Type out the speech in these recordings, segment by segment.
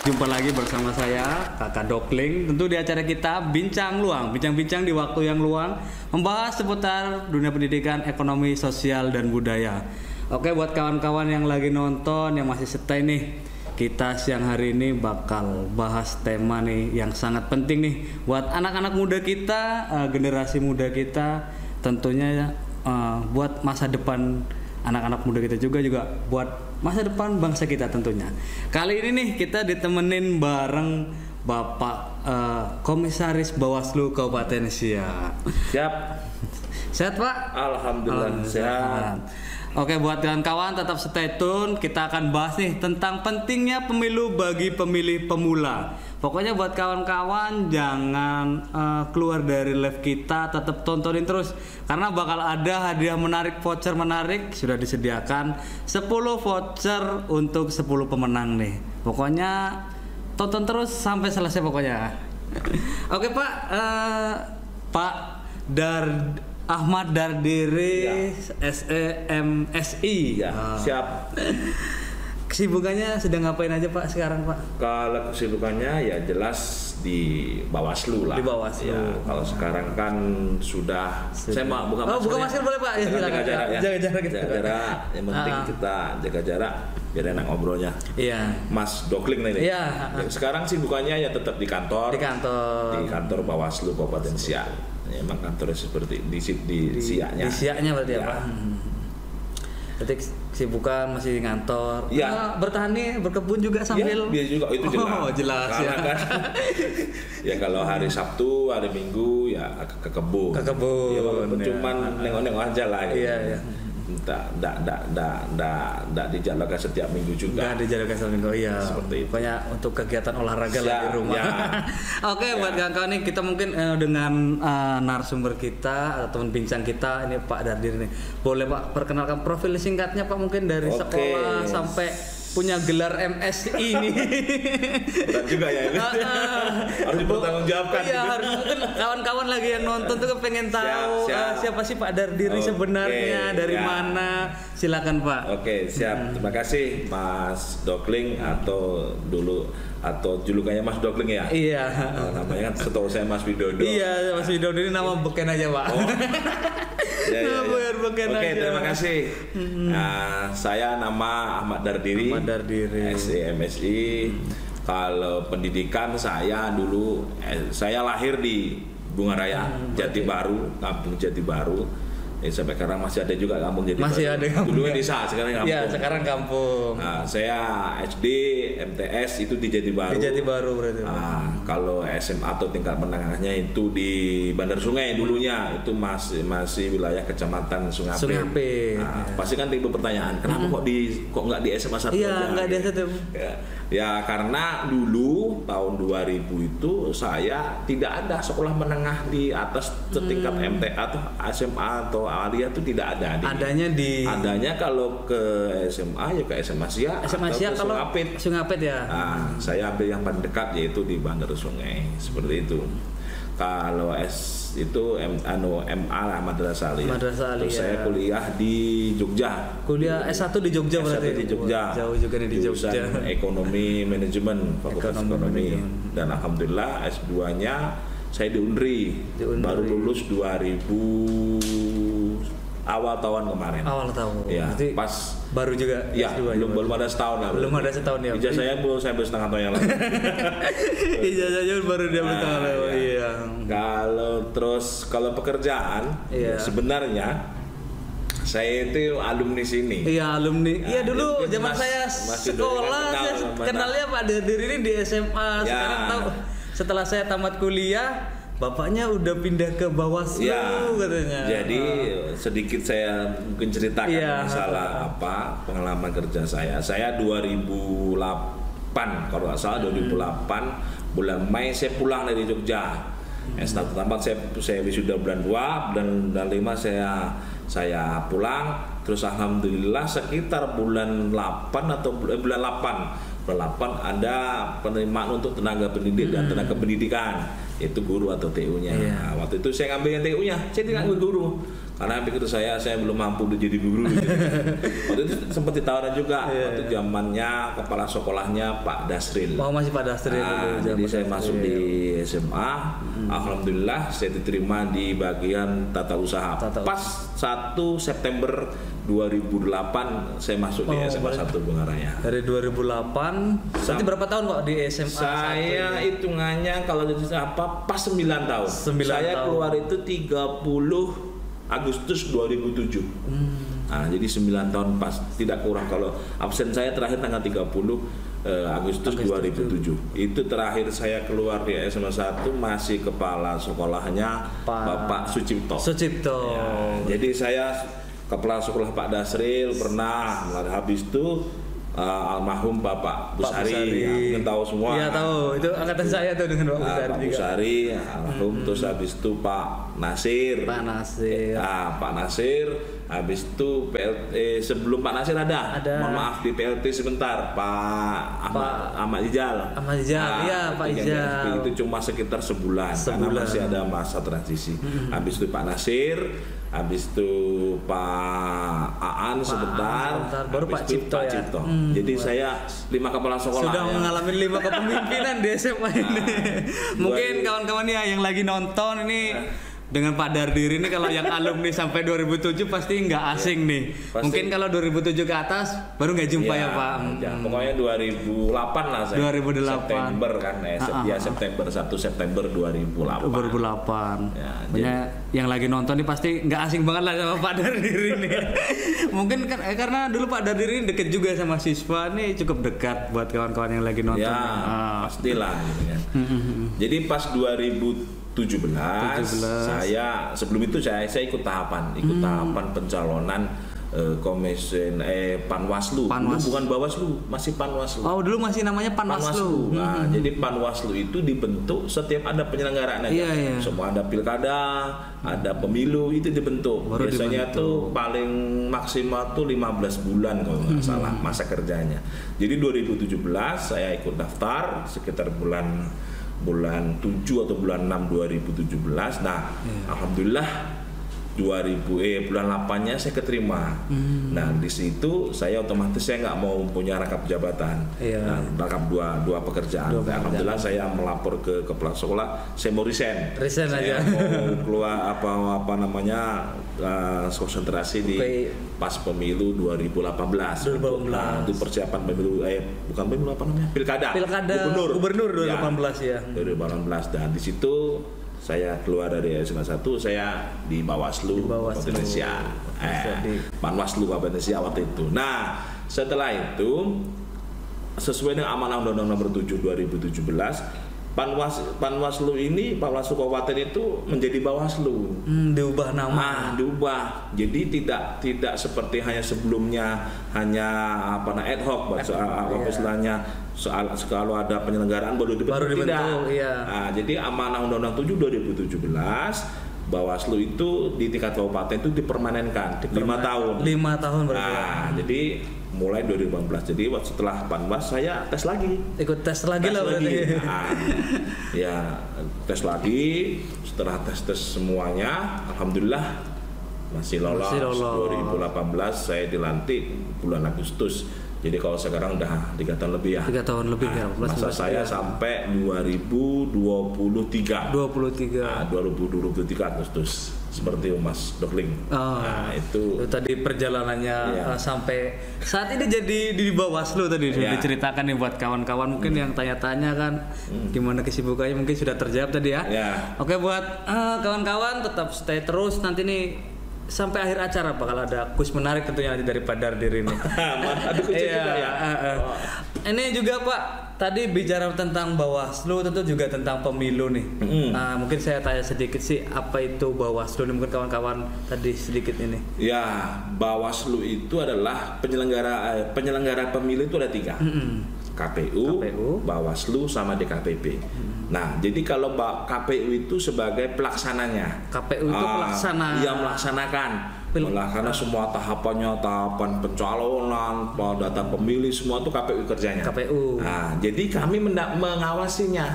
Jumpa lagi bersama saya, Kakak Dokling. Tentu di acara kita Bincang Luang, bincang-bincang di waktu yang luang, membahas seputar dunia pendidikan, ekonomi, sosial, dan budaya. Oke, buat kawan-kawan yang lagi nonton, yang masih stay nih, kita siang hari ini bakal bahas tema nih yang sangat penting nih buat anak-anak muda kita, generasi muda kita, tentunya buat masa depan anak-anak muda kita juga buat masa depan bangsa kita tentunya. Kali ini nih kita ditemenin bareng Bapak Komisaris Bawaslu Kabupaten Siak. Siap. Sehat, Pak? Alhamdulillah sehat. Oke, buat kawan-kawan tetap stay tune. Kita akan bahas nih tentang pentingnya pemilu bagi pemilih pemula. Pokoknya buat kawan-kawan jangan keluar dari live kita, tetap tontonin terus karena bakal ada hadiah menarik, voucher menarik sudah disediakan 10 voucher untuk 10 pemenang nih. Pokoknya tonton terus sampai selesai pokoknya. Oke, Pak. Pak Ahmad Dardiri ya. SEMSI ya, siap. Kesibukannya sedang ngapain aja Pak sekarang Pak? Kalau kesibukannya ya jelas di Bawaslu lah. Di Bawaslu. Ya, kalau sekarang kan sudah. Saya mau buka masker. Buka masker boleh Pak? Ya, jaga jarak ya. Jaga jarak. Jaga jarak. Yang penting kita jaga jarak biar enak ngobrolnya. Iya. Mas Dokling nih. Iya. Sekarang sibukannya ya tetap di kantor. Di kantor Bawaslu Kabupaten Siak. Ya, emang kantornya seperti di Siaknya. Di Siaknya berarti ya Pak. Berarti kesibukan masih ngantor. Ya. Bertahan nih, berkebun juga sambil. Ya, juga itu jelas. Oh, jelas karena ya. Kan, ya kalau hari Sabtu, hari Minggu ya ke kebun. Ke kebun. Ya walaupun cuman nengok-nengok aja lah. Gitu. Iya, iya. Nggak dijalankan setiap minggu juga. Nggak dijalankan setiap minggu, iya. Seperti itu. Pokoknya untuk kegiatan olahraga lah di rumah. Ya. Oke, buat kawan-kawan nih kita mungkin dengan narasumber kita atau teman bincang kita ini Pak Dardiri nih. Boleh Pak perkenalkan profil singkatnya Pak mungkin dari sekolah sampai punya gelar MSI ini. Berat juga ya ini. Harus dipertanggungjawabkan. Iya, harus mungkin kawan-kawan lagi yang nonton tuh pengen tahu siapa sih Pak Dardiri sebenarnya, dari mana. Silakan Pak. Oke, siap. Terima kasih Mas Dokling atau julukannya Mas Dokling ya? Iya. Namanya kan setahu saya Mas Widodo. Iya, Mas Widodo ini nama beken aja Pak. Oh. Ya. Oke, terima kasih. Saya nama Ahmad Dardiri. SEMSI. Kalau pendidikan saya dulu saya lahir di Bunga Raya, Jati Baru, Kampung Jati Baru. Sampai sekarang masih ada juga kampung Jati Baru. Masih ada kampung. Dulu desa, sekarang kampung. Iya, sekarang kampung. Nah, saya SD, MTS itu di Jati Baru. Di Jati Baru berarti. Kalau SMA atau tingkat menengahnya itu di Bandar Sungai dulunya, itu masih wilayah Kecamatan Sungape. Pasti kan timbul pertanyaan, kenapa kok nggak di SMA 1 Iya, aja? nggak di SMA. Ya karena dulu tahun 2000 itu saya tidak ada sekolah menengah di atas setingkat MTA atau SMA atau Alia itu tidak ada. Adanya kalau ke SMA ya ke SMA Siak atau ke Sungapit ya. Saya ambil yang paling dekat yaitu di Bandar Sungai seperti itu. Kalau itu MA lah Madrasah Ali. Terus saya kuliah di Jogja. Kuliah S1 di Jogja berarti. Di Jogja. Jauh juga nih di Jogja. Ekonomi Manajemen, Fakultas Ekonomi. Dan alhamdulillah S2-nya saya di Unri. Baru lulus 2000 awal tahun kemarin. Awal tahun. Ya, berarti pas baru juga ya, belum ada setahun lah. Belum ada setahun ya. Ijazah saya baru setengah tahun yang lalu. Ijazahnya baru dia setengah tahun. Iya. Kalau pekerjaan sebenarnya saya itu alumni sini. Iya, alumni. Iya, dulu zaman saya sekolah saya kenalnya Pak Dardiri ini di SMA. Sekarang tahu setelah saya tamat kuliah bapaknya udah pindah ke Bawaslu katanya. Jadi sedikit saya mungkin ceritakan masalah pengalaman kerja saya. Saya 2008 kalau nggak salah 2008 bulan Mei saya pulang dari Jogja. Setelah pertama saya wisuda bulan 2, bulan 5 saya pulang. Terus alhamdulillah sekitar bulan 8 atau bulan 8 ada penerimaan untuk tenaga pendidik dan tenaga pendidikan, yaitu guru atau TU-nya. Nah, waktu itu saya ngambil yang TU-nya, saya tidak ngambil guru karena pikir saya belum mampu jadi guru gitu. Waktu itu sempat ditawarin juga waktu zamannya kepala sekolahnya Pak Dasril. Masih Pak Dasril. Jadi saya masuk di SMA, alhamdulillah saya diterima di bagian tata usaha. Pas 1 September 2008 saya masuk di SMA 1 Bungaraya. Dari 2008 berarti berapa tahun Pak di SMA? Saya hitungannya kalau jadi pas 9 tahun. Saya keluar itu 30 Agustus 2007. Nah, jadi 9 tahun pas, tidak kurang. Kalau absen saya terakhir tanggal 30 Agustus 2007. Itu terakhir saya keluar di SMA 1 masih kepala sekolahnya Bapak Sucipto. Ya, jadi saya kepala sekolah Pak Dasril pernah, habis itu almarhum Bapak Busari, mungkin tahu semua. Iya tahu, itu angkatan saya tuh dengan Bapak Busari almarhum. Terus habis itu Pak Nasir. Pak Nasir, habis itu sebelum Pak Nasir ada. Mohon maaf di PLT sebentar, Pak Ahmad Ijal. Iya Pak Ijal. Itu cuma sekitar sebulan karena masih ada masa transisi. Habis itu Pak Nasir. Habis itu Pak Aan sebentar, baru Pak Cipto ya. Jadi saya 5 kepala sekolah. Sudah mengalami 5 kepemimpinan di SMA ini. Mungkin kawan-kawan ya yang lagi nonton ini dengan Pak Dardir ini, kalau yang alumni sampai 2007 pasti nggak asing nih. Pasti. Mungkin kalau 2007 ke atas baru nggak jumpa ya Pak. Pokoknya 2008 lah saya. 2008. September kan September 1 September 2008. 2008. Ya, yang lagi nonton ini pasti nggak asing banget lah sama Pak Dardir ini. Mungkin kan karena dulu Pak Dardir ini deket juga sama siswa, nih cukup dekat buat kawan-kawan yang lagi nonton. Ya, pastilah gitu kan. Jadi pas 2017 saya sebelum itu saya ikut tahapan pencalonan komisen Panwaslu. Dulu bukan Bawaslu, masih Panwaslu. Oh, dulu masih namanya Panwaslu. Nah, jadi Panwaslu itu dibentuk setiap ada penyelenggaraan aja. Iya. Semua ada pilkada, ada pemilu itu dibentuk. Biasanya tuh paling maksimal tuh 15 bulan kalau nggak salah masa kerjanya. Jadi 2017 saya ikut daftar sekitar bulan 7 atau bulan 6 2017. Nah, alhamdulillah bulan 8-nya saya keterima. Nah, di situ saya otomatis saya nggak mau punya rangkap jabatan. Nah, rangkap dua pekerjaan. Alhamdulillah saya melapor ke kepala sekolah, saya mau resign aja. Mau keluar konsentrasi di pas pemilu 2018. Nah, itu persiapan pemilu bukan pemilu apa namanya? Pilkada gubernur 2018 ya. 2018. Dan di situ saya keluar dari SMA 1, saya di Bawaslu Kabupaten Indonesia. Panwaslu Kabupaten Indonesia waktu itu. Nah, setelah itu sesuai dengan amanah Undang-Undang Nomor 7 2017, Panwaslu Kabupaten itu menjadi Bawaslu. Diubah nama. Diubah. Jadi tidak seperti hanya sebelumnya hanya ad hoc istilahnya soal kalau ada penyelenggaraan baru dibentuk. Iya. Nah, jadi amanah Undang-Undang 7 2017 Bawaslu itu di tingkat kabupaten itu dipermanenkan 5 tahun. 5 tahun berarti. Nah, jadi mulai 2018. Jadi setelah Panwas saya tes lagi. Ikut tes lagi lah berarti. Tes lagi. Setelah tes semuanya, alhamdulillah masih lolos. 2018 saya dilantik bulan Agustus. Jadi kalau sekarang udah 3 tahun lebih ya. 3 tahun lebih ya. Masa saya sampai 2023. 2023 Agustus. Seperti Mas Dokling. Itu tadi perjalanannya sampai saat ini jadi di Bawaslu tadi sudah diceritakan nih buat kawan-kawan mungkin yang tanya-tanya kan gimana kesibukannya mungkin sudah terjawab tadi ya. Oke, buat kawan-kawan tetap stay terus nanti nih sampai akhir acara bakal ada kuis menarik tentunya nanti dari Pak Dardir ini. Ini juga Pak, tadi bicara tentang Bawaslu tentu juga tentang pemilu nih. Mungkin saya tanya sedikit sih apa itu Bawaslu nih, mungkin kawan-kawan tadi sedikit ini. Ya, Bawaslu itu adalah penyelenggara pemilu itu ada 3. KPU, Bawaslu sama DKPP. Nah, jadi kalau KPU itu sebagai pelaksananya. KPU itu pelaksana. Yang melaksanakan. Karena semua tahapan pencalonan, data pemilih semua itu KPU kerjanya. KPU. Nah, jadi kami mengawasinya.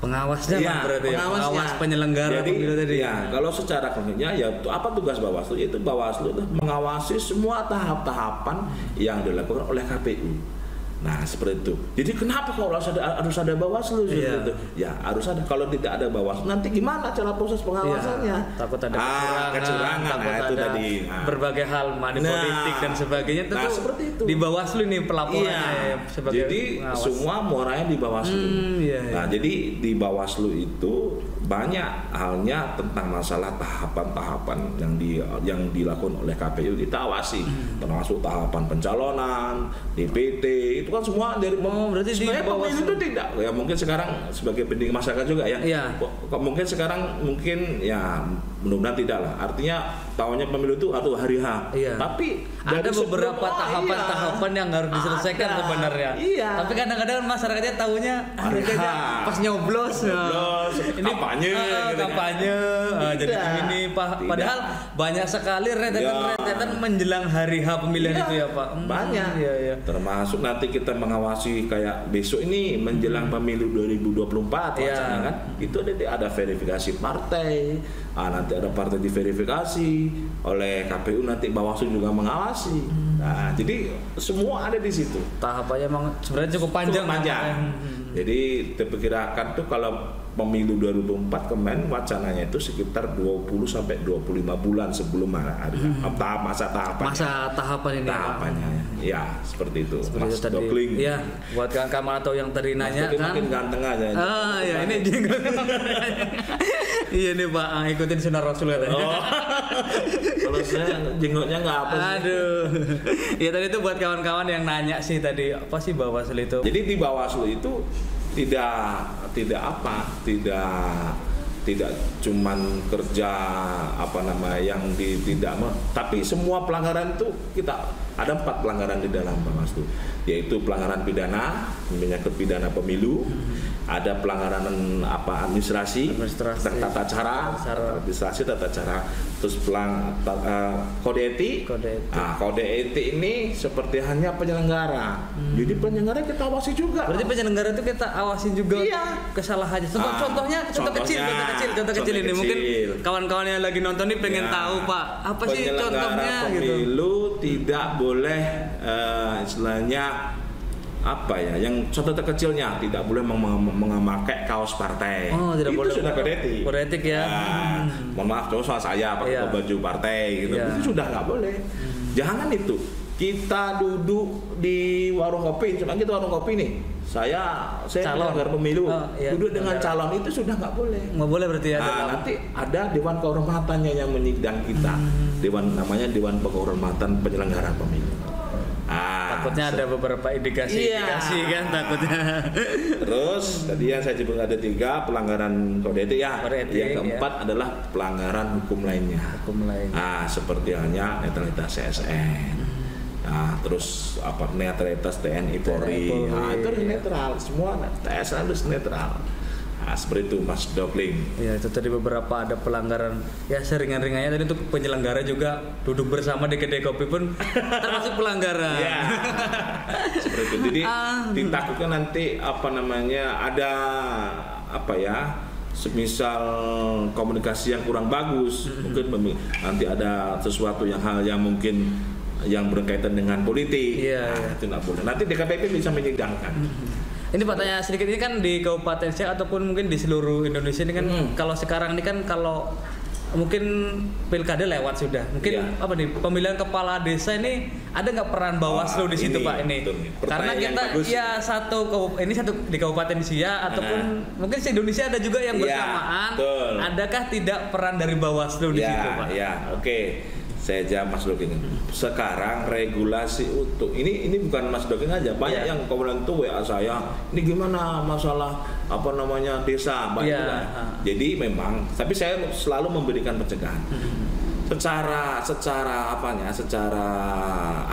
Pengawasnya Ya, Bang, berarti pengawasnya. pengawas penyelenggara Jadi, pemilu tadi. ya, kalau secara konkretnya ya apa tugas Bawaslu? Yaitu Bawaslu itu mengawasi semua tahap-tahapan yang dilakukan oleh KPU. Nah, seperti itu. Jadi kenapa kalau harus ada Bawaslu seperti Iya. itu? Ya, harus ada. Kalau tidak ada Bawaslu, nanti gimana cara proses pengawasannya? Iya, takut ada kecurangan. takut Nah, itu ada tadi. Nah. berbagai hal money Nah. politik dan sebagainya. Tentu seperti itu. di Bawaslu nih pelaporannya ya, sebagai jadi pengawas. semua muaranya di Bawaslu. Iya. Nah, jadi di Bawaslu itu banyak halnya tentang masalah tahapan-tahapan yang dilakukan oleh KPU kita awasi, termasuk tahapan pencalonan, DPT, itu kan semua dari berarti di sebenarnya pemilu Bawaslu itu tidak. Ya mungkin sekarang sebagai pendidik masyarakat juga ya. Iya. Mungkin sekarang ya mudah-mudahan tidak lah. Artinya tahunnya pemilu itu atau hari H. Iya. Tapi ada dari beberapa sebelum- tahapan-tahapan yang harus diselesaikan Ada. sebenarnya. Iya. Tapi kadang-kadang masyarakatnya taunya Hari H. pas nyoblos. Ini kampanye, gitu kan. kampanye. Jadi Tidak. ini Tidak. padahal banyak sekali rentetan menjelang hari H pemilihan Iya, itu ya Pak. banyak. Iya, iya. Termasuk nanti kita mengawasi kayak besok ini menjelang pemilu 2024 Iya. wacana kan. Itu ada verifikasi partai. Nanti ada partai diverifikasi oleh KPU, nanti Bawaslu juga mengawasi. Nah, jadi semua ada di situ. Tahapannya emang sebenarnya cukup panjang. Cukup panjang. Jadi diperkirakan tuh kalau pemilu 2024 kemarin wacananya itu sekitar 20 sampai 25 bulan sebelum masa tahapan. Masa tahapan ini. Tahapannya. Ya, seperti itu. Seperti Mas itu tadi. Dokling. Iya, buat kawan-kawan atau yang tadi Mas nanya Dokling kan. makin ganteng aja. Ya ini jenggot. Iya nih Pak, ikutin sunnah Rasul katanya. Oh. Kalau saya jenggotnya nggak apa sih. Aduh. Ya tadi itu buat kawan-kawan yang nanya sih tadi apa sih Bawaslu itu? Jadi di Bawaslu itu tidak cuman kerja yang tapi semua pelanggaran itu ada 4 pelanggaran di dalam Bawaslu, yaitu pelanggaran pidana, menyangkut pidana pemilu, ada pelanggaran administrasi, tata cara, terus kode etik. Kode etik ini seperti hanya penyelenggara. Jadi penyelenggara kita awasi juga. Berarti penyelenggara itu kita awasin juga kesalahannya. Contohnya contoh kecil ini. Mungkin kawan-kawan yang lagi nonton ini pengen tahu Pak, apa sih contohnya gitu. Pemilu tidak boleh istilahnya yang contoh terkecilnya tidak boleh memakai kaos partai. Tidak itu boleh. Sudah kode etik. Kode etik ya. Mohon maaf, soal saya pakai baju partai gitu. Itu sudah nggak boleh. Jangan itu. Kita duduk di warung kopi, cuma kita warung kopi nih. Saya penyelenggara pemilu, duduk dengan calon itu sudah nggak boleh. Nggak boleh berarti ya. Nanti ada dewan kehormatannya yang menyidang kita. Namanya Dewan Kehormatan Penyelenggara Pemilu. Takutnya ada beberapa indikasi kan takutnya. Terus tadi yang saya sebut ada 3 pelanggaran kode etik ya. Yang keempat adalah pelanggaran hukum lainnya. Seperti halnya netralitas CSN. Terus netralitas TNI Polri. Itu harus netral, semua TSN harus netral. Seperti itu Mas Dokling. Ya itu tadi beberapa ada pelanggaran seringan-ringannya tadi untuk penyelenggara juga duduk bersama di kedai kopi pun termasuk pelanggaran. Ya. Seperti itu. Jadi ditakutkan nanti ada semisal komunikasi yang kurang bagus, mungkin nanti ada sesuatu hal yang mungkin yang berkaitan dengan politik. Itu nggak boleh. Nanti DKPP bisa menyidangkan. Ini Pak tanya sedikit, ini kan di Kabupaten Siak ataupun mungkin di seluruh Indonesia ini kan kalau sekarang ini kan kalau mungkin pilkada lewat sudah, mungkin pemilihan kepala desa ini ada nggak peran Bawaslu di situ Pak ini? Karena kita satu di Kabupaten Siak ataupun mungkin se Indonesia ada juga yang bersamaan. Adakah tidak peran dari Bawaslu di situ Pak? Oke. Saya jawab Mas Doking. Sekarang regulasi untuk ini bukan Mas Doking aja, banyak yang kemudian tuh WA saya, ini gimana masalah desa banyak juga. Jadi memang, tapi saya selalu memberikan pencegahan. Secara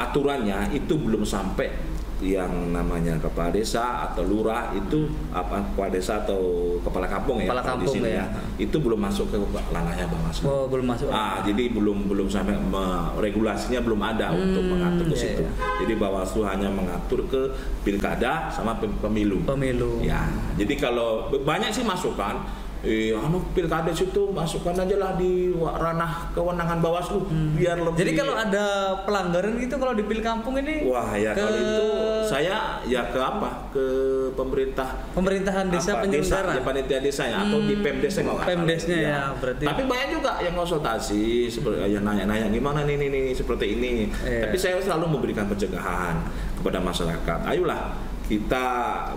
aturannya itu belum sampai yang namanya kepala desa atau lurah itu kepala desa atau kepala kampung ya, kepala kampung di sini ya. Itu belum masuk ke ranahnya Bawaslu. Oh, belum masuk. Jadi belum sampai regulasinya belum ada untuk mengatur ke situ. Jadi Bawaslu hanya mengatur ke pilkada sama pemilu. Ya. Jadi kalau banyak sih masukan pilkada situ masukkan aja lah di ranah kewenangan Bawaslu biar lebih. Jadi kalau ada pelanggaran gitu kalau di pil kampung ini, wah ya kalau itu saya ya ke pemerintahan desa penyelenggara ya, panitia desa ya, atau di Pemdesnya kalau Pemdesnya ya berarti. Tapi banyak juga yang konsultasi seperti yang nanya gimana nih seperti ini. Tapi saya selalu memberikan pencegahan kepada masyarakat. Ayolah kita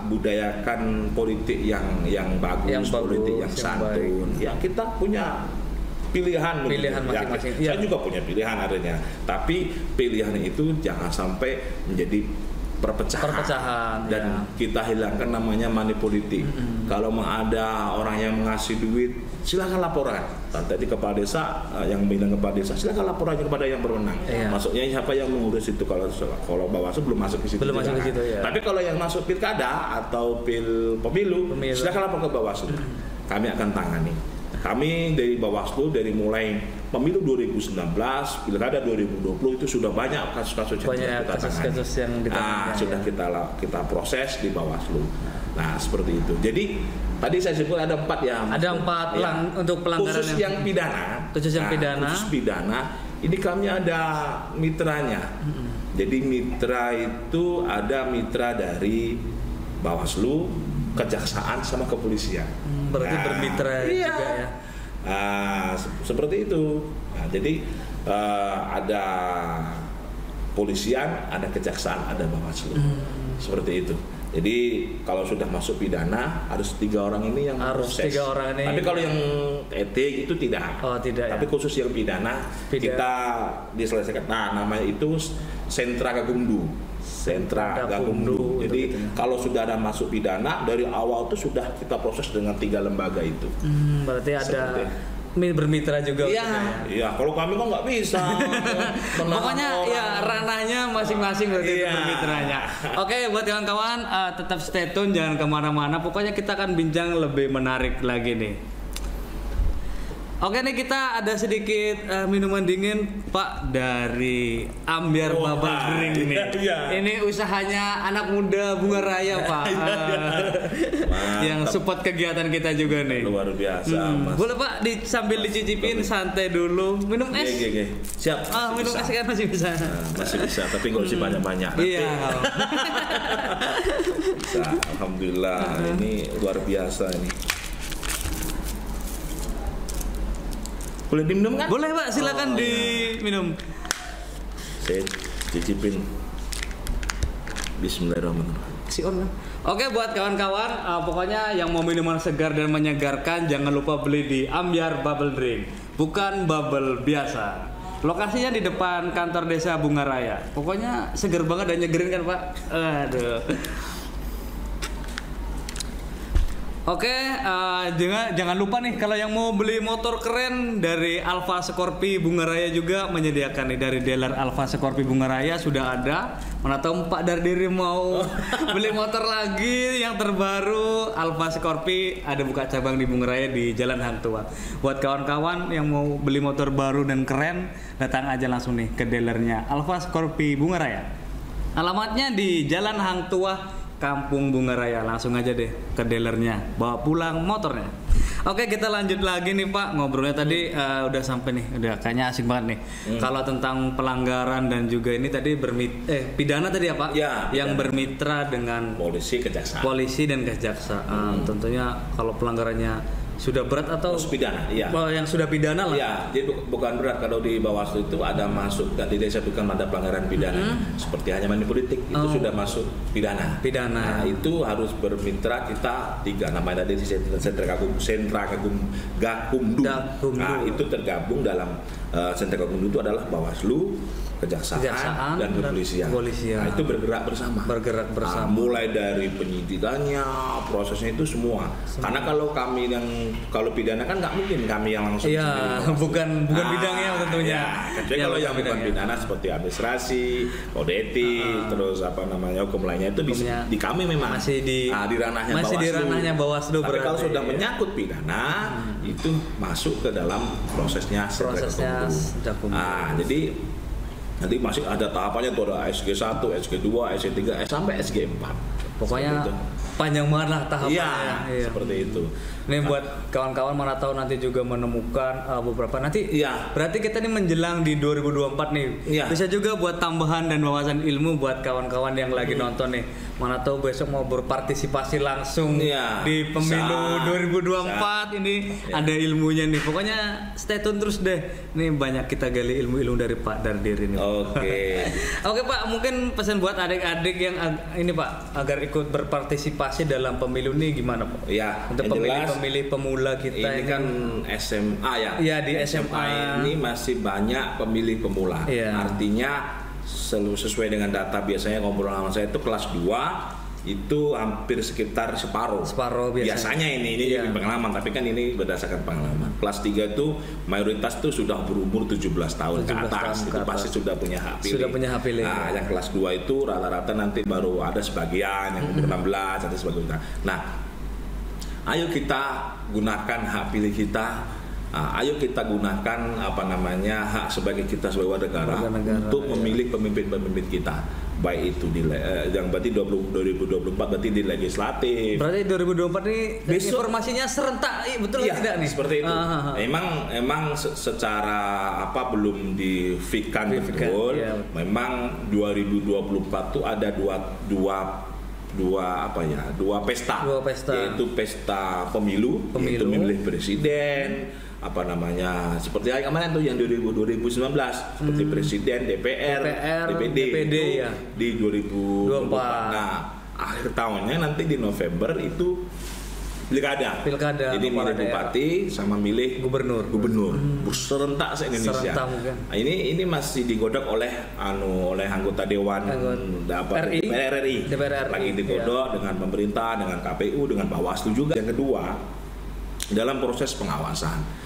budayakan politik yang bagus, politik yang santun. Ya kita punya pilihan masing-masing. Saya juga punya pilihan adanya. Tapi pilihan itu jangan sampai menjadi perpecahan dan kita hilangkan namanya money politik. Kalau ada orang yang mengasih duit, silakan laporan. Tadi kepala desa yang bilang kepala desa, silakan laporan kepada yang berwenang. Maksudnya siapa yang mengurus itu? Kalau Bawaslu belum masuk ke situ. Tapi kalau yang masuk pilkada atau pemilu, silakan lapor ke Bawaslu. Kami akan tangani. Kami dari Bawaslu dari mulai pemilu 2019, pilkada 2020 itu sudah banyak kasus-kasus yang kita tangani. Sudah kita proses di Bawaslu. Nah, seperti itu. Jadi tadi saya sebut ada 4 ya. Ada 4 untuk pelanggaran khusus yang pidana. Khusus pidana. Ini kami ada mitranya. Jadi mitra itu ada mitra dari Bawaslu, Kejaksaan sama kepolisian. Berarti bermitra juga ya. Seperti itu. Nah, jadi ada polisian, ada kejaksaan, ada Bawaslu. Seperti itu. Jadi kalau sudah masuk pidana harus 3 orang ini yang proses. 3 orang ini. Tapi kalau yang etik itu tidak. Tidak. Tapi khusus yang pidana kita diselesaikan. Nah, namanya itu Sentra Gakumdu. Jadi kalau sudah ada masuk pidana dari awal itu sudah kita proses dengan 3 lembaga itu. Berarti ada bermitra juga. Iya. Kalau kami kok nggak bisa. Pokoknya ya ranahnya masing-masing berarti bermitranya. Oke, buat kawan-kawan tetap stay tune, jangan kemana-mana. Pokoknya kita akan bincang lebih menarik lagi nih. Oke nih, kita ada sedikit minuman dingin Pak dari Ambyar Bubble Drink nih. Ini usahanya anak muda Bunga Raya Pak. Yang support kegiatan kita juga nih. Luar biasa. Boleh Pak sambil dicicipin santai dulu. Minum es. Siap. Minum es kan masih bisa. Masih bisa, tapi nggak usah banyak-banyak. Iya. Alhamdulillah, ini luar biasa ini. Boleh diminum kan? Boleh Pak, silakan diminum. Saya cicipin. Bismillahirrahmanirrahim. Oke, buat kawan-kawan, pokoknya yang mau minuman segar dan menyegarkan jangan lupa beli di Ambyar Bubble Drink. Bukan bubble biasa. Lokasinya di depan kantor desa Bunga Raya. Pokoknya segar banget dan nyegerin kan Pak. Aduh. Oke, jangan lupa nih kalau yang mau beli motor keren dari Alfa Scorpio Bunga Raya juga menyediakan nih, dari dealer Alfa Scorpio Bunga Raya sudah ada. Mana tahu Pak Dardiri mau beli motor lagi yang terbaru, Alfa Scorpio ada buka cabang di Bunga Raya di Jalan Hang Tuah. Buat kawan-kawan yang mau beli motor baru dan keren, datang aja langsung nih ke dealernya Alfa Scorpio Bunga Raya. Alamatnya di Jalan Hang Tuah, Kampung Bunga Raya. Langsung aja deh ke dealernya, bawa pulang motornya. Oke, kita lanjut lagi nih Pak, ngobrolnya tadi udah sampai nih, udah kayaknya asik banget nih. Kalau tentang pelanggaran dan juga ini tadi pidana tadi ya Pak, yang bermitra dengan polisi dan kejaksaan. Tentunya kalau pelanggarannya sudah berat atau pidana, yang sudah pidana lah. Ya, jadi bukan berat. Kalau di Bawaslu itu ada masuk di desa itu kan ada pelanggaran pidana, seperti hanya money politik itu sudah masuk pidana. Nah, itu harus bermitra kita 3 namanya tadi Sentra Gakumdu. Nah, itu tergabung dalam Sentra Gakumdu itu adalah Bawaslu, Kejaksaan dan Kepolisian. Nah, itu bergerak bersama. Mulai dari penyidikannya, prosesnya itu semua. Karena kalau pidana kan nggak mungkin kami yang langsung. Iya, bukan bidangnya tentunya. Kecuali kalau yang bukan pidana seperti administrasi, kode etik, terus hukum lainnya itu di kami memang masih di ranahnya Bawaslu. Tapi kalau sudah menyangkut pidana, itu masuk ke dalam prosesnya Gakumdu. Jadi nanti masih ada tahapannya tuh, ada SG1, SG2, SG3, sampai SG4. Pokoknya panjang banget lah tahapannya. Iya, seperti itu. Ini buat kawan-kawan mana tahu nanti juga menemukan beberapa nanti. Berarti kita nih menjelang di 2024 nih. Bisa juga buat tambahan dan wawasan ilmu buat kawan-kawan yang lagi nonton nih. Mana tahu besok mau berpartisipasi langsung di pemilu 2024 ini ada ilmunya nih. Pokoknya stay tune terus deh. Nih banyak kita gali ilmu-ilmu dari Pak Dardir ini. Oke Pak, mungkin pesan buat adik-adik yang ini Pak agar ikut berpartisipasi dalam pemilu nih gimana Pak? Untuk pemilih pemula kita ini kan SMA ya. Iya, di SMA ini masih banyak pemilih pemula. Artinya sesuai dengan data biasanya ngomong sama saya itu kelas 2 itu hampir sekitar separuh biasanya ini pengalaman, tapi kan ini berdasarkan pengalaman. Kelas 3 itu mayoritas itu sudah berumur 17 tahun ke atas, itu pasti sudah punya hak pilih. Nah, yang kelas 2 itu rata-rata nanti baru ada sebagian yang umur 16 atau sebagainya. Nah, ayo kita gunakan hak pilih kita. Ayo kita gunakan hak sebagai kita sebagai warga negara untuk memilih pemimpin-pemimpin kita, baik itu yang berarti 2024 berarti di legislatif. Berarti 2024 ini besok, informasinya serentak, betul tidak nih? Seperti itu. Emang secara belum difikkan betul. Memang 2024 tuh ada dua pesta, yaitu pesta pemilu. Yaitu memilih presiden, seperti kemarin tuh yang 2019 seperti presiden, DPR, DPD di 2024. Nah, akhir tahunnya nanti di November itu pilkada. Jadi milih bupati sama milih gubernur. Serentak se-Indonesia. Nah, ini masih digodok oleh anggota dewan DPR RI. Lagi digodok dengan pemerintah, dengan KPU, dengan Bawaslu juga. Yang kedua, dalam proses pengawasan.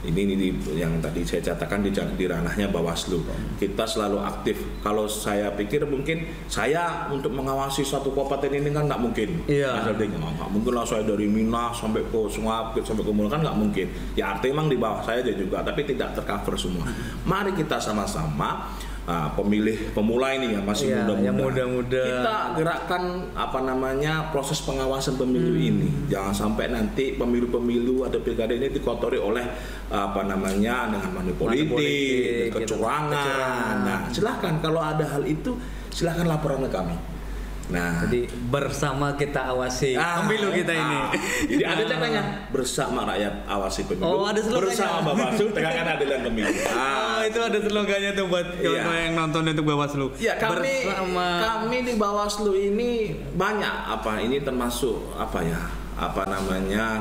Ini yang tadi saya katakan di ranahnya Bawaslu. Kita selalu aktif. Kalau saya pikir mungkin saya untuk mengawasi satu kabupaten ini kan nggak mungkin. Nggak mungkin lah saya dari Minas sampai ke Sungapit sampai ke Mula kan nggak mungkin. Ya artinya memang di bawah saya juga, tapi tidak tercover semua. Mari kita sama-sama pemilih pemula ini yang masih muda-muda. Kita gerakkan proses pengawasan pemilu ini. Jangan sampai nanti pemilu-pemilu atau pilkada ini dikotori oleh dengan money politik, kecurangan. Nah, silakan kalau ada hal itu silakan laporan ke kami. Nah, jadi bersama kita awasi pemilu kita ini. Jadi ada caranya bersama rakyat awasi pemilu. Ada slogannya. Bersama Bawaslu tegakkan adilan pemilu. Itu ada slogannya tuh buat yang nonton untuk Bawaslu. Kami di Bawaslu ini banyak ini termasuk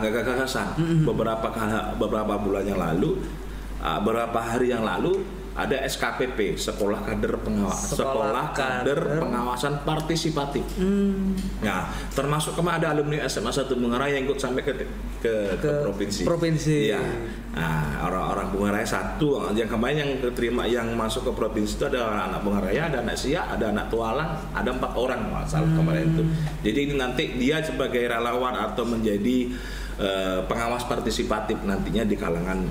gagasan. Beberapa bulan yang lalu, beberapa hari yang lalu ada SKPP, Sekolah Kader Pengawasan Partisipatif. Nah, termasuk kemarin ada alumni SMA 1 Bungaraya yang ikut sampai ke provinsi. Iya. Nah, orang Bungaraya 1 yang kemarin yang keterima yang masuk ke provinsi itu ada anak Bungaraya, ada anak Siak, ada anak Tualang, ada 4 orang masalah kemarin itu. Jadi ini nanti dia sebagai relawan atau menjadi pengawas partisipatif nantinya di kalangan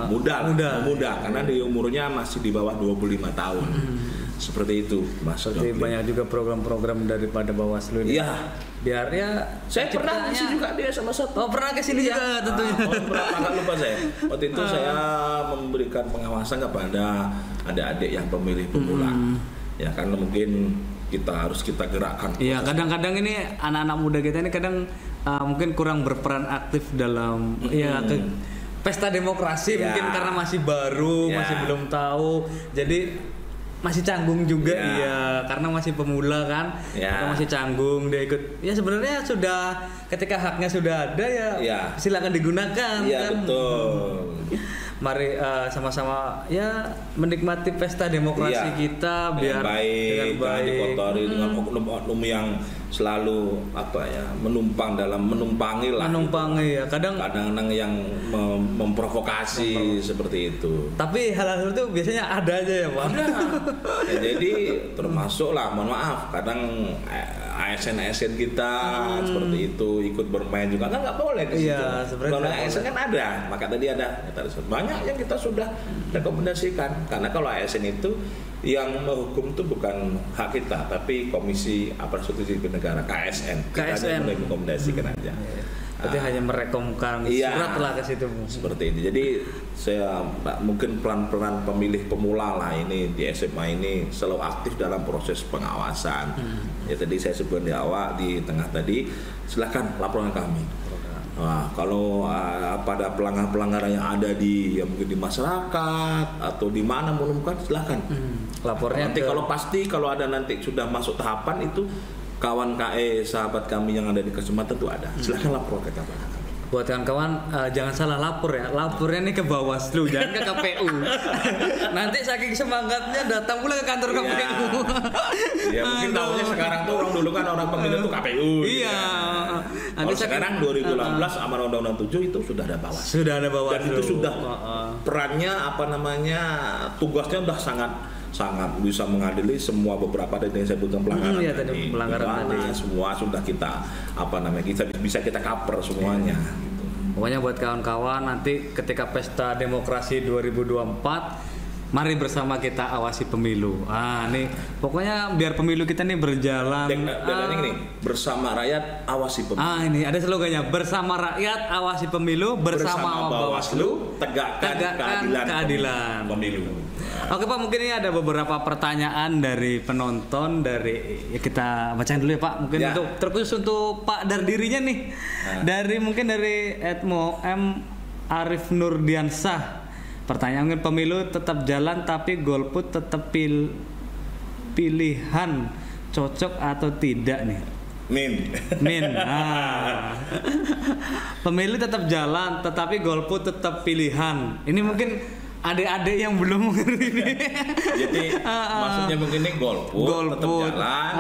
muda karena di umurnya masih di bawah 25 tahun. Seperti itu, Mas. Seperti banyak juga program-program daripada Bawaslu ini. Iya. Biar saya pernah ngisi juga dia sama satu. Pernah ke sini juga tentunya. Nggak lupa saya. Waktu itu saya memberikan pengawasan kepada adik-adik yang pemilih pemula. Ya karena mungkin kita gerakkan. Iya, kadang-kadang ini anak-anak muda kita ini kadang mungkin kurang berperan aktif dalam pesta demokrasi mungkin karena masih baru, masih belum tahu. Jadi masih canggung juga karena masih pemula kan. Masih canggung dia ikut. Ya sebenarnya ketika haknya sudah ada silakan digunakan kan. Betul. mari sama-sama ya menikmati pesta demokrasi kita biar dengan baik, jangan dikotori dengan oknum-oknum yang selalu menumpangi ya kadang-kadang yang memprovokasi seperti itu. Tapi hal-hal itu biasanya ada aja ya Pak. Ya, jadi termasuk lah, mohon maaf, kadang ASN kita seperti itu ikut bermain juga kan nggak boleh di situ. Iya, kalau ASN kan ada, maka tadi ada banyak yang kita sudah rekomendasikan. Karena kalau ASN itu yang menghukum itu bukan hak kita, tapi Komisi Aparatur Sipil Negara (KSN). Kita hanya merekomendasikan aja. Berarti hanya merekomkan surat lah ke situ. Seperti itu. Jadi saya mungkin pelan-pelan pemilih pemula lah ini di SMA ini selalu aktif dalam proses pengawasan. Ya tadi saya sebut di awal, di tengah tadi, silakan laporan kami. Nah, kalau pada pelanggaran yang ada mungkin di masyarakat atau di mana menemukan, silakan lapornya. Nanti kalau pasti kalau ada nanti sudah masuk tahapan itu, kawan KE sahabat kami yang ada di kecamatan itu ada, silakan lapor ke kami. Buat kawan-kawan jangan salah lapor ya, lapornya nih ke Bawaslu, jangan ke KPU. Nanti saking semangatnya datang pula ke kantor KPU. Ya mungkin tahunya sekarang tuh orang dulu kan orang pemilu itu KPU. Iya. Nanti sekarang 2018 amanah Undang-Undang 7 itu sudah ada Bawaslu. Sudah ada Bawaslu. Dan itu sudah perannya tugasnya udah sangat bisa mengadili semua beberapa dari yang saya sebutkan pelanggaran tadi. Semua sudah kita bisa kita cover semuanya. Gitu. Pokoknya buat kawan-kawan nanti ketika pesta demokrasi 2024 mari bersama kita awasi pemilu. Nih pokoknya biar pemilu kita nih berjalan. Ini bersama rakyat awasi pemilu. Ini ada slogannya, bersama rakyat awasi pemilu, bersama Bawaslu tegakkan keadilan pemilu. Oke Pak, mungkin ini ada beberapa pertanyaan dari penonton kita bacain dulu ya Pak. Mungkin untuk terkhusus untuk Pak Dardirinya nih. Dari Edmo M Arif Nurdiansah. Pertanyaan mungkin, pemilu tetap jalan tapi golput tetap pilihan cocok atau tidak nih? Min. Pemilu tetap jalan tetapi golput tetap pilihan. Ini mungkin adik-adik yang belum mengerti ini. Jadi maksudnya mungkin ini golput tetap jalan.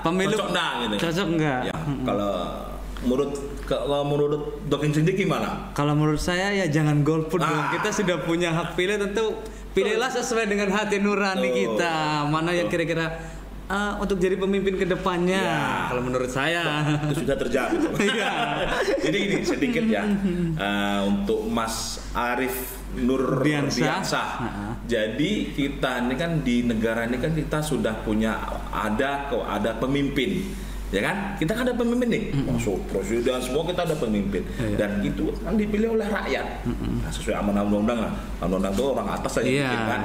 Pemilu cocok enggak gitu. Cocok enggak? Ya, kalau menurut Dr. Cindy gimana? Kalau menurut saya ya jangan golput dong. Kita sudah punya hak pilih, tentu pilihlah sesuai dengan hati nurani kita. Mana yang kira-kira untuk jadi pemimpin kedepannya. Kalau menurut saya itu sudah terjadi. Jadi ini sedikit ya untuk Mas Arif Nurdiansah. Jadi kita ini kan di negara ini kan kita sudah punya ada pemimpin. Ya kan? Kita kan ada pemimpin nih. Masuk presiden semua kita ada pemimpin. Dan itu kan dipilih oleh rakyat. Sesuai amanah undang-undang. Undang-undang itu orang atas saja dipilih.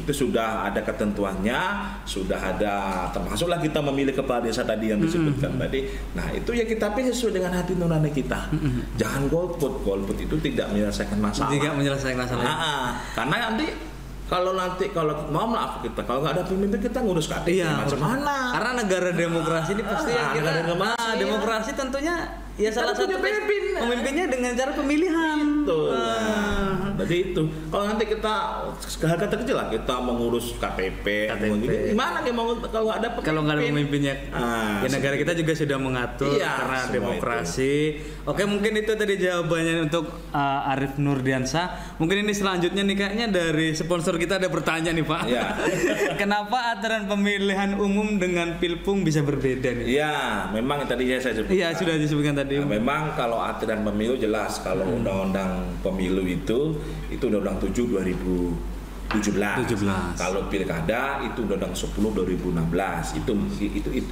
Itu sudah ada ketentuannya, sudah ada, termasuklah kita memilih kepala desa tadi yang disebutkan tadi. Nah, itu ya kita pilih sesuai dengan hati nurani kita. Jangan golput. Golput itu tidak menyelesaikan masalah. Karena kalau maaf kita kalau nggak ada pemimpin kita ngurus KTP macam mana? Karena negara demokrasi ini pasti demokrasi tentunya ya salah satu pemimpinnya dengan cara pemilihan. Jadi itu kalau nanti kita kata kecil lah kita mengurus KTP. Gimana kalau nggak ada pemimpinnya? Ya negara kita juga sudah mengatur karena demokrasi. Oke, mungkin itu tadi jawabannya untuk Arif Nurdiansah. Mungkin ini selanjutnya nih kayaknya dari sponsor kita ada pertanyaan nih Pak. Kenapa aturan pemilihan umum dengan pilpung bisa berbeda nih? Ya, memang tadi saya sebutkan. Iya, sudah disebutkan tadi. Memang kalau aturan pemilu jelas kalau undang-undang pemilu itu undang-undang 7 2017. Kalau pilkada itu undang-undang 10 2016.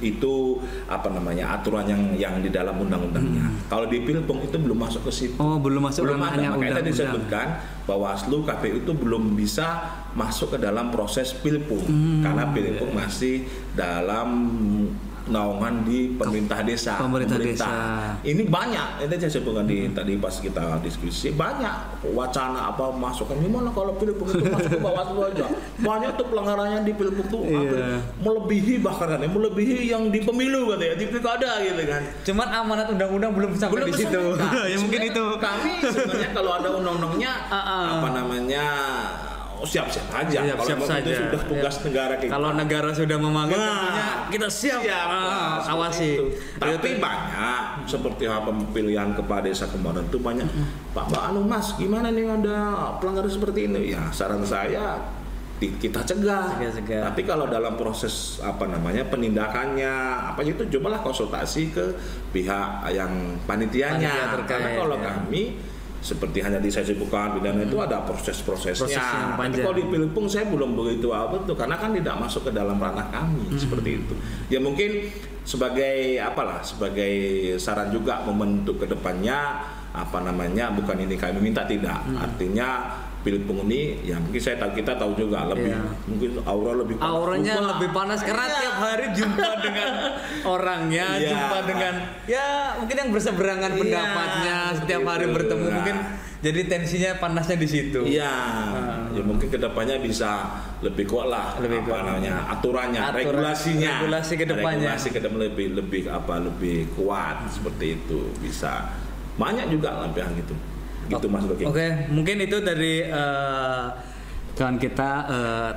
Itu aturan yang di dalam undang-undangnya. Kalau di pilpung itu belum masuk ke situ. Belum masuk ranahnya undang-undang. Makanya tadi disebutkan Bawaslu, KPU itu belum bisa masuk ke dalam proses pilpung karena pilpung masih dalam naungan di pemerintah desa. Ini banyak, itu saya sebutkan tadi pas kita diskusi, banyak wacana apa masukan gimana kalau Pilipung itu masuk ke Bawaslu aja. Banyak tuh pelanggarannya di Pilipung tuh melebihi bahkan melebihi yang di pemilu katanya, di pilkada gitu kan. Cuman amanat undang-undang belum sampai di situ. Ya mungkin itu. Kami sebenarnya kalau ada undang-undangnya siap-siap aja. Siap saja. Itu sudah tugas negara kita. Kalau negara sudah memanggil, tentunya kita siap. Awasi. Tapi banyak seperti pemilihan kepala desa kemarin itu banyak. Pak Mas, gimana nih ada pelanggaran seperti ini? Ya saran saya kita cegah. Tapi kalau dalam proses penindakannya itu cobalah konsultasi ke pihak yang panitianya. Karena kalau kami seperti hanya saya sebutkan pidana itu ada proses-prosesnya. Tapi kalau di Pilipung saya belum begitu tuh karena kan tidak masuk ke dalam ranah kami seperti itu. Ya mungkin sebagai saran juga membentuk kedepannya bukan ini kami minta tidak. Artinya Pilipung ini ya mungkin kita tahu juga lebih mungkin auranya lebih panas karena tiap hari jumpa dengan orangnya, jumpa dengan mungkin yang berseberangan pendapatnya, setiap hari bertemu mungkin jadi tensinya panasnya di situ. Ya mungkin kedepannya bisa lebih kuat lah aturannya, regulasi kedepannya lebih kuat seperti itu bisa banyak juga lampiran gitu. Mas Doki. Oke, mungkin itu dari kawan kita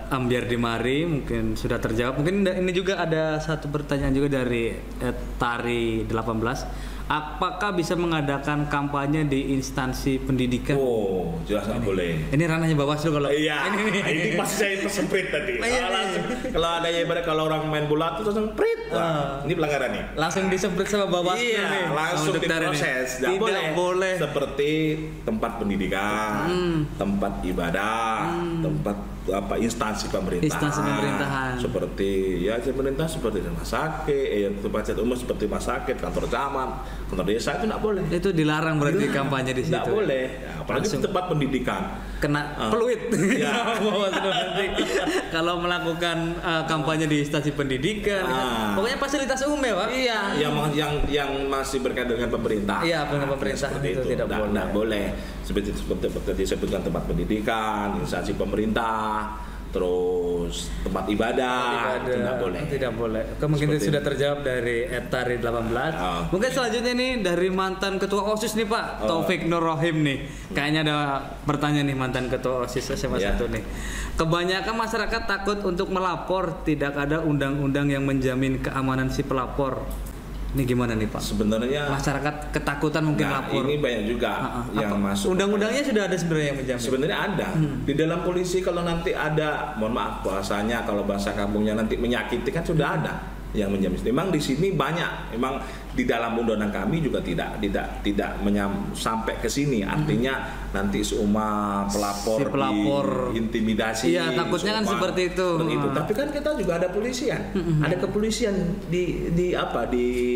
Ambiar Dimari mungkin sudah terjawab. Mungkin ini juga ada satu pertanyaan juga dari Tari 18. Apakah bisa mengadakan kampanye di instansi pendidikan? Oh, jelas nggak boleh. Ini ranahnya Bawaslu kalau. Iya. Ini pasti saya tersemprit tadi. Kalau ada kalau orang main bola tuh langsung prit. Ini pelanggaran nih. Langsung disemprit sama Bawaslu nih. Langsung diproses. Tidak boleh. Seperti tempat pendidikan, tempat ibadah, tempat instansi pemerintahan. Seperti pemerintah seperti rumah sakit, tempat umum seperti rumah sakit, kantor camat, kantor desa itu tidak boleh. Itu dilarang berarti kampanye di situ. Tidak boleh. Apalagi di tempat pendidikan. Kena peluit. Nanti kalau melakukan kampanye di instansi pendidikan, pokoknya fasilitas umum ya, Pak. Iya. Yang masih berkaitan dengan pemerintah. Iya, dengan pemerintah itu tidak boleh. Seperti disebutkan tempat pendidikan, instansi pemerintah, terus tempat ibadah. Tidak boleh. Mungkin sudah terjawab dari Etari 18. Mungkin selanjutnya nih dari mantan ketua OSIS nih Pak, Taufik Nur Rohim nih. Kayaknya ada pertanyaan nih mantan ketua OSIS SMA 1 nih. Kebanyakan masyarakat takut untuk melapor, tidak ada undang-undang yang menjamin keamanan si pelapor. Ini gimana nih Pak? Sebenarnya masyarakat ketakutan mungkin lapor. Ini banyak juga yang masuk. Undang-undangnya sudah ada sebenarnya yang menjamin. Sebenarnya ada. Di dalam polisi kalau nanti ada, mohon maaf bahasanya kalau bahasa kampungnya nanti menyakiti kan sudah ada yang menjamin. Memang di sini banyak. Memang di dalam undang-undang kami juga tidak sampai ke sini. Artinya nanti semua pelapor diintimidasi. Iya, takutnya kan seperti itu. Tapi kan kita juga ada polisian. Ada kepolisian di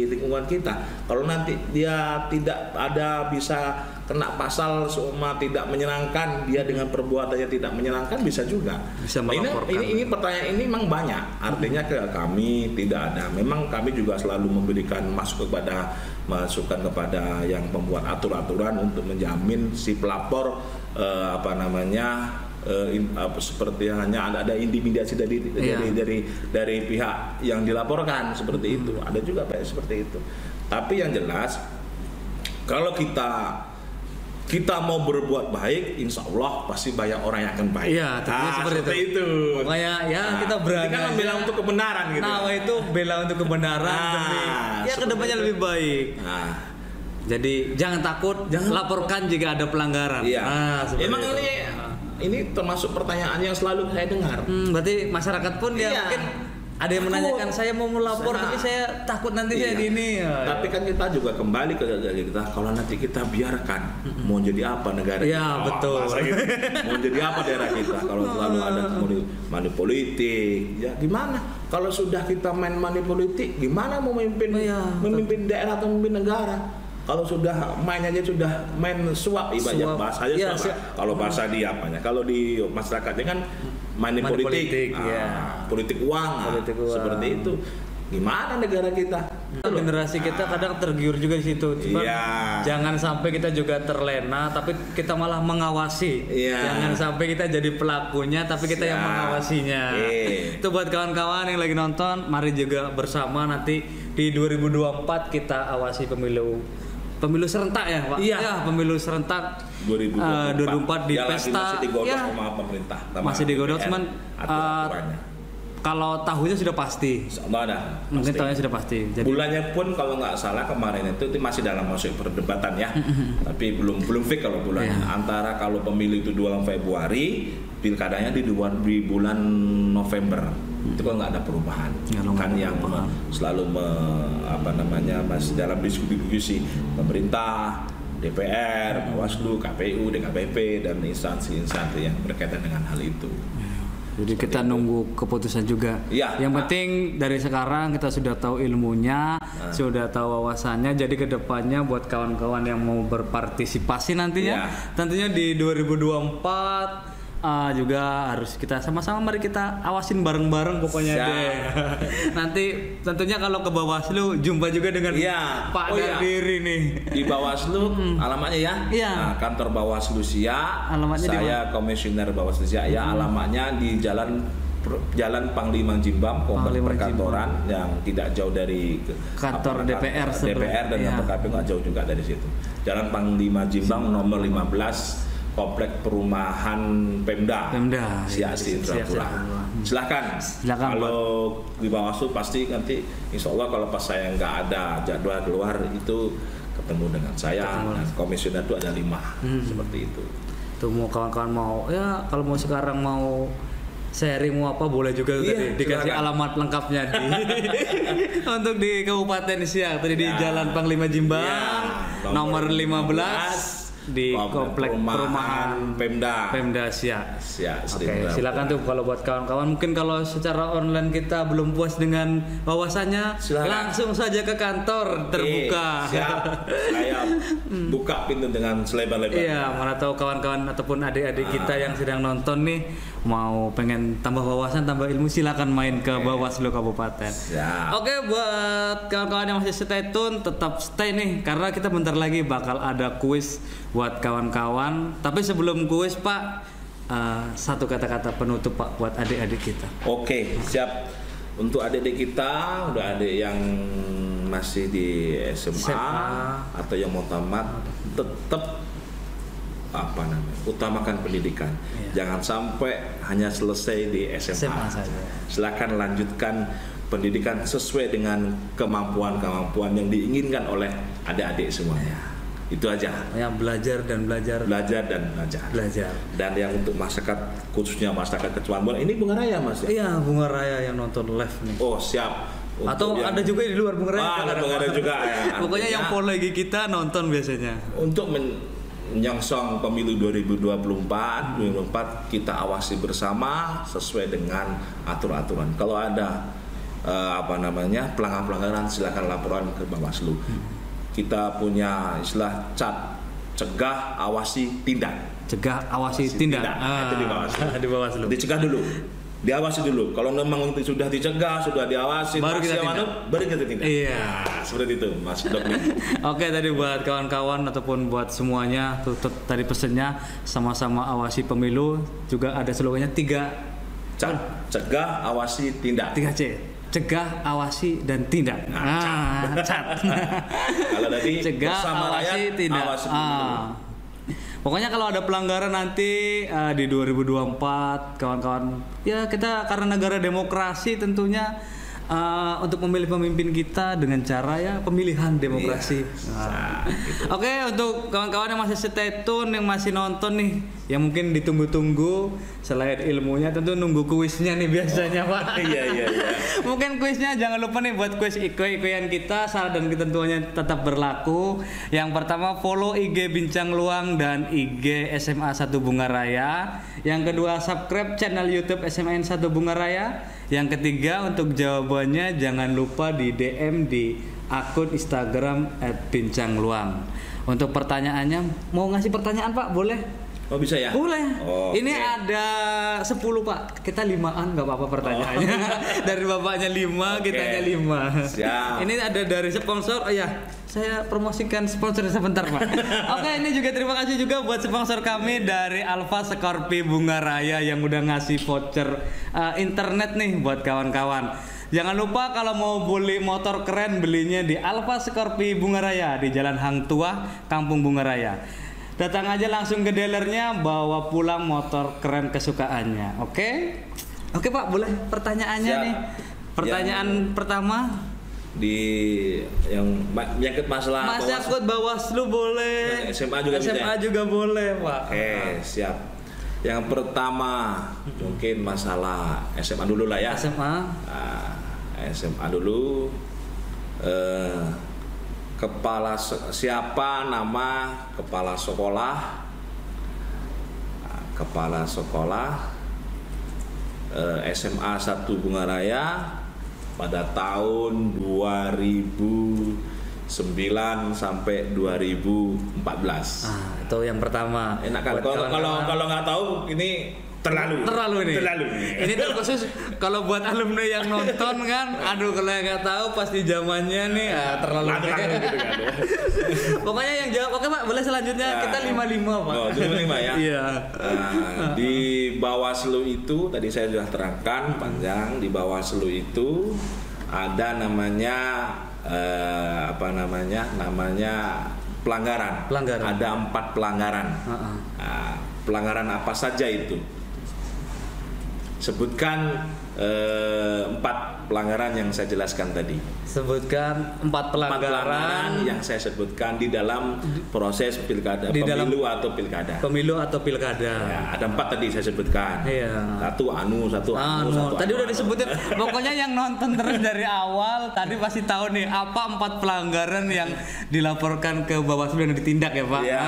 lingkungan kita. Kalau nanti dia tidak ada bisa kena pasal semua tidak menyenangkan, dia dengan perbuatannya tidak menyenangkan bisa juga. Bisa melaporkan. Ini pertanyaan ini memang banyak. Artinya kami tidak ada. Memang kami juga selalu memberikan masukan kepada yang membuat aturan untuk menjamin si pelapor seperti hanya ada intimidasi dari pihak yang dilaporkan seperti itu. Ada juga Pak seperti itu. Tapi yang jelas kalau kita mau berbuat baik, insya Allah pasti banyak orang yang akan baik. Iya, seperti itu. Makanya kita berani. Kita kan bela untuk kebenaran gitu. Itu bela untuk kebenaran demi kedepannya lebih baik. Jadi jangan takut, laporkan jika ada pelanggaran. Iya. Emang ini termasuk pertanyaan yang selalu saya dengar. Berarti masyarakat pun mungkin ada yang menanyakan saya mau melapor tapi saya takut nanti saya ini. Tapi kan kita juga kembali ke kita kalau nanti kita biarkan mau jadi apa negara kita. Iya, betul. Gitu. Mau jadi apa daerah kita kalau selalu ada money politik. Ya gimana? Kalau sudah kita main money politik, gimana mau memimpin daerah atau memimpin negara? Kalau sudah main suap ibarat bahasanya suap. Kalau bahasa di apanya? Kalau di masyarakatnya kan money politik, politik uang, seperti itu. gimana negara kita? Generasi kita kadang tergiur juga di situ. Cuma jangan sampai kita juga terlena, tapi kita malah mengawasi. Jangan sampai kita jadi pelakunya, tapi kita yang mengawasinya. Itu buat kawan-kawan yang lagi nonton, mari juga bersama nanti di 2024 kita awasi pemilu serentak ya, Pak. Ya, pemilu serentak 2024 di pesta. Masih digodok sama pemerintah. Masih digodok, cuman kalau tahunya sudah pasti. Mungkin tahunya sudah pasti. Jadi, bulannya pun kalau nggak salah kemarin itu masih dalam masuk perdebatan ya. Tapi belum fix kalau bulannya. Antara kalau pemilu itu 2 Februari, pilkadanya di bulan November. Itu kalau nggak ada perubahan. Kan yang selalu masih dalam diskusi pemerintah, DPR, Bawaslu, KPU, DKPP dan instansi-instansi yang berkaitan dengan hal itu. Jadi kita nunggu keputusan juga. Yang penting dari sekarang kita sudah tahu ilmunya, sudah tahu wawasannya. Jadi kedepannya buat kawan-kawan yang mau berpartisipasi nantinya, tentunya di 2024 juga harus kita sama-sama mari kita awasin bareng-bareng pokoknya deh. Nanti tentunya kalau ke Bawaslu jumpa juga dengan Pak Dardiri nih. Di Bawaslu alamatnya kantor Bawaslu Siak. Saya komisioner Bawaslu Siak alamatnya di Jalan Panglima Jimbam, kompleks perkantoran yang tidak jauh dari kantor DPR dan kantor KPU nggak jauh juga dari situ. Jalan Panglima Jimbam nomor 15, kompleks perumahan Pemda Siak Indrapura. Silakan. Kalau di Bawaslu pasti nanti insya Allah kalau pas saya nggak ada jadwal keluar itu ketemu dengan saya. Dan komisioner itu ada 5 seperti itu. Tuh mau kawan-kawan mau kalau mau sekarang mau sharing mau apa boleh juga tadi dikasih alamat lengkapnya untuk di Kabupaten Siak tadi di Jalan Panglima Jimbang nomor 15 di komplek perumahan Pemda Siak. Oke, silakan tuh kalau buat kawan-kawan mungkin kalau secara online kita belum puas dengan wawasannya langsung saja ke kantor terbuka. Siap. Saya buka pintu dengan selebar-lebarnya. Mana tahu kawan-kawan ataupun adik-adik kita yang sedang nonton nih mau pengen tambah wawasan, tambah ilmu, silakan main ke Bawaslu Kabupaten. Oke, buat kawan-kawan yang masih stay tune, tetap stay nih karena kita bentar lagi bakal ada kuis buat kawan-kawan. Tapi sebelum kuis Pak, satu kata-kata penutup Pak buat adik-adik kita. Oke, siap. Untuk adik-adik kita, udah adik yang masih di SMA atau yang mau tamat, tetap utamakan pendidikan. Jangan sampai hanya selesai di SMA saja. Silakan lanjutkan pendidikan sesuai dengan kemampuan yang diinginkan oleh adik-adik semuanya. Itu aja. Yang belajar dan belajar. Dan yang untuk masyarakat khususnya masyarakat Kecamatan Bola ini Bunga Raya Mas. Iya, Bunga Raya yang nonton live nih. Oh, siap. Atau ada juga di luar Bunga Raya. Ada Bunga Raya juga ya. Pokoknya yang follow IG kita nonton biasanya. Untuk menyongsong pemilu 2024 kita awasi bersama sesuai dengan aturan. Kalau ada pelanggaran silakan laporan ke Bawaslu. Kita punya istilah cegah, awasi, tindak. Cegah, awasi, tindak. Itu di Bawaslu. Dicegah dulu, diawasi dulu. Kalau memang sudah dicegah, sudah diawasi, baru kita tindak. Iya, seperti itu, Mas Dok. Oke, tadi buat kawan-kawan ataupun buat semuanya, tadi pesennya sama-sama awasi pemilu. Juga ada slogannya 3 cegah, awasi, tindak. 3C. Cegah, awasi, dan tindak. Cat. Kalau tadi cegah, awasi, tindak. Pokoknya kalau ada pelanggaran nanti di 2024 kawan-kawan, ya kita karena negara demokrasi tentunya untuk memilih pemimpin kita dengan cara pemilihan demokrasi. Gitu. Oke, untuk kawan-kawan yang masih stay tune, yang masih nonton nih, yang mungkin ditunggu-tunggu selain ilmunya tentu nunggu kuisnya nih biasanya Pak. Iya. Mungkin kuisnya jangan lupa nih buat kuis ikuyan kita, syarat dan ketentuannya tetap berlaku. Yang pertama follow IG Bincang Luang dan IG SMA 1 Bunga Raya. Yang kedua subscribe channel YouTube SMN 1 Bunga Raya. Yang ketiga untuk jawabannya jangan lupa di DM di akun Instagram @bincangluang. Untuk pertanyaannya mau ngasih pertanyaan Pak boleh? Oh bisa ya? Boleh. Oh, ini ada 10 Pak. Kita 5-an nggak apa-apa pertanyaannya. Dari bapaknya 5, kitanya 5. Siap. Ini ada dari sponsor. Oh ya, saya promosikan sponsor sebentar Pak. Oke, ini juga terima kasih juga buat sponsor kami dari Alfa Scorpio Bunga Raya yang udah ngasih voucher internet nih buat kawan-kawan. Jangan lupa kalau mau beli motor keren belinya di Alfa Scorpio Bunga Raya di Jalan Hang Tuah, Kampung Bunga Raya. Datang aja langsung ke dealernya, bawa pulang motor keren kesukaannya. Oke? Oke Pak, boleh pertanyaannya Siap. nih. Pertanyaan pertama di yang menyangkut masalah Mas Yakut Bawaslu boleh. SMA juga bisa ya? juga boleh Pak. Oke, siap. Yang pertama mungkin masalah SMA dulu lah ya. SMA. Nah, SMA dulu. Siapa nama kepala sekolah? Kepala sekolah SMA 1 Bunga Raya pada tahun 2009 sampai 2014. Itu yang pertama. Enak kan? Kalau nggak tahu ini terlalu ini. Terlalu. Ini terkhusus kalau buat alumni yang nonton kan, aduh kalau yang nggak tahu pasti zamannya nih terlalu. Gitu kan. Pokoknya yang jawab. Oke Pak, boleh selanjutnya kita 5-5 Pak. Oh, 5-5 ya. Iya. Di Bawaslu itu tadi saya sudah terangkan panjang. Di Bawaslu itu ada namanya namanya pelanggaran. Ada 4 pelanggaran. Pelanggaran apa saja itu? Sebutkan 4 pelanggaran yang saya jelaskan tadi. Sebutkan 4 pelanggaran yang saya sebutkan di dalam proses pilkada, pemilu atau pilkada. Ya, ada 4 tadi saya sebutkan. Iya. Satu anu. Tadi udah disebutin. Pokoknya yang nonton terus dari awal tadi pasti tahu nih apa 4 pelanggaran yang dilaporkan ke Bawaslu dan ditindak ya Pak. Iya.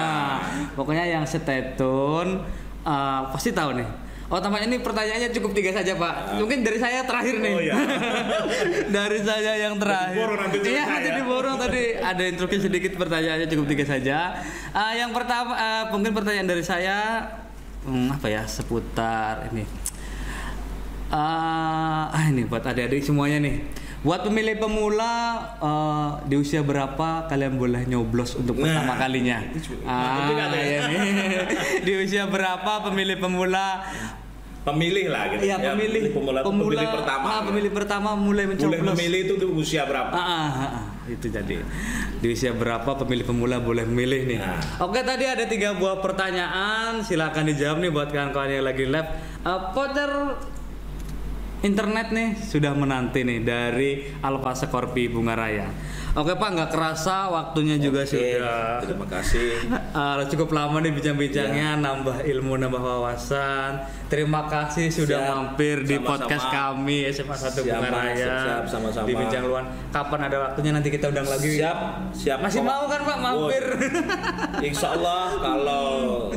Pokoknya yang stay tune pasti tahu nih. Oh tampaknya ini pertanyaannya cukup 3 saja Pak. Mungkin dari saya terakhir nih. Oh iya. Dari saya yang terakhir. Iya nanti diborong tadi ada instruksi sedikit, pertanyaannya cukup 3 saja. Yang pertama mungkin pertanyaan dari saya seputar ini. Ini buat adik-adik semuanya nih. Buat pemilih pemula di usia berapa kalian boleh nyoblos untuk pertama kalinya? Di usia berapa pemilih pemula? Pemilih lah gitu. Iya, pemilih pertama. Pemilih pertama mulai mencoblos. Boleh memilih itu di usia berapa? Itu jadi di usia berapa pemilih pemula boleh memilih nih. Oke, tadi ada 3 buah pertanyaan, silakan dijawab nih buat kawan-kawan yang lagi live. Voucher internet nih sudah menanti nih dari Alfa Scorpio Bunga Raya. Oke Pak, nggak kerasa waktunya juga sudah. Terima kasih. Cukup lama nih bincang-bincangnya, nambah ilmu, nambah wawasan. Terima kasih sudah mampir di podcast kami SMA 1 Bunga Raya. Sama-sama. Di Bincang Luar. Kapan ada waktunya nanti kita undang lagi. Siap. Masih mau kan Pak mampir? Insya Allah kalau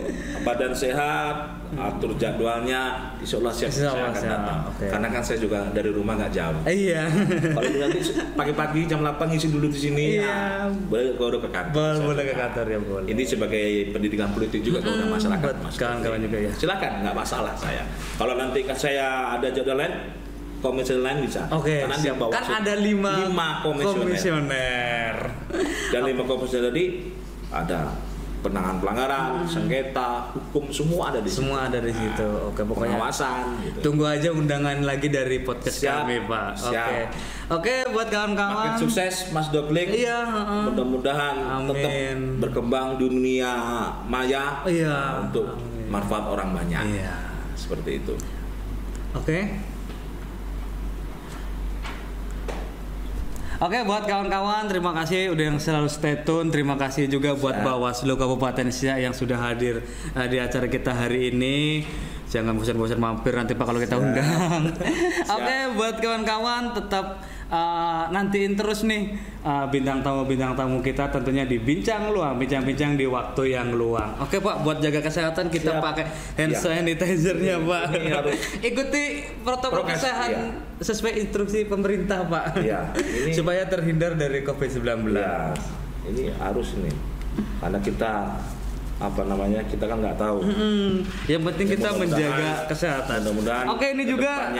badan sehat, atur jadwalnya, insya Allah siap saya akan datang. Karena kan saya juga dari rumah nggak jauh. Iya. Kalau nanti pagi-pagi jam 8 ngisi dulu di sini. Iya. Boleh kalau udah ke kantor. Boleh ke kantor ya boleh. Ini sebagai pendidikan politik juga kalau udah masyarakat. Kawan-kawan juga ya. Silakan, nggak masalah saya. Kalau nanti saya ada jadwal lain, komisioner lain bisa. Oke. Kan ada 5 komisioner. Dan 5 komisioner tadi ada penanganan pelanggaran, sengketa, hukum, semua ada di situ. Semua ada di situ. Oke, pokoknya pengawasan gitu. Tunggu aja undangan lagi dari podcast kami, Pak. Oke, buat kawan-kawan. Makin sukses Mas Dokling. Iya, mudah-mudahan tetap berkembang dunia maya untuk manfaat orang banyak. Iya. Seperti itu. Oke, buat kawan-kawan terima kasih udah yang selalu stay tune. Terima kasih juga buat Bawaslu Kabupaten Siak yang sudah hadir di acara kita hari ini. Jangan bosan-bosan mampir nanti Pak kalau kita undang. Oke, buat kawan-kawan tetap nantiin terus nih bintang tamu kita tentunya di Bincang Luang, bincang-bincang di waktu yang luang. Oke Pak, buat jaga kesehatan kita pakai hand sanitizer-nya Pak. Ikuti protokol kesehatan sesuai instruksi pemerintah Pak. Supaya terhindar dari COVID-19. Ini harus nih, karena kita kita kan nggak tahu. Yang penting kita menjaga kesehatan. Mudah-mudahan. Oke, ini juga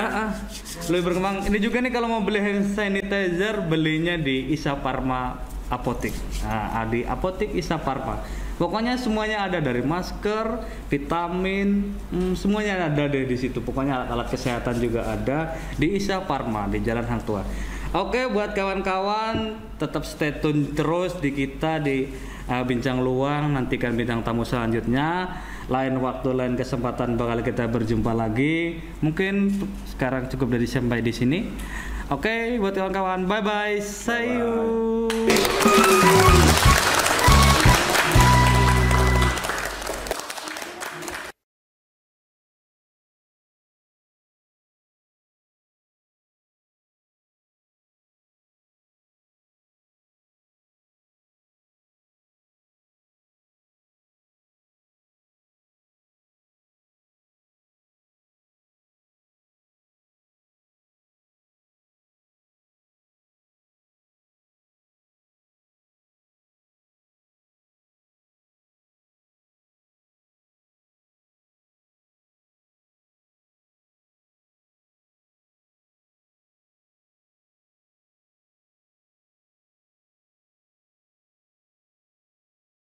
lebih berkembang. Ini juga nih kalau mau beli hand sanitizer belinya di Isa Pharma Apotik. Nah, di Apotik Isa Pharma. Pokoknya semuanya ada, dari masker, vitamin, semuanya ada di situ. Pokoknya alat-alat kesehatan juga ada di Isa Pharma di Jalan Hang Tua. Oke, buat kawan-kawan tetap stay tune terus di kita di Bincang Luang. Nantikan bintang tamu selanjutnya. Lain waktu, lain kesempatan bakal kita berjumpa lagi. Mungkin sekarang cukup dari sampai di sini. Oke, buat kawan-kawan, bye bye. See you.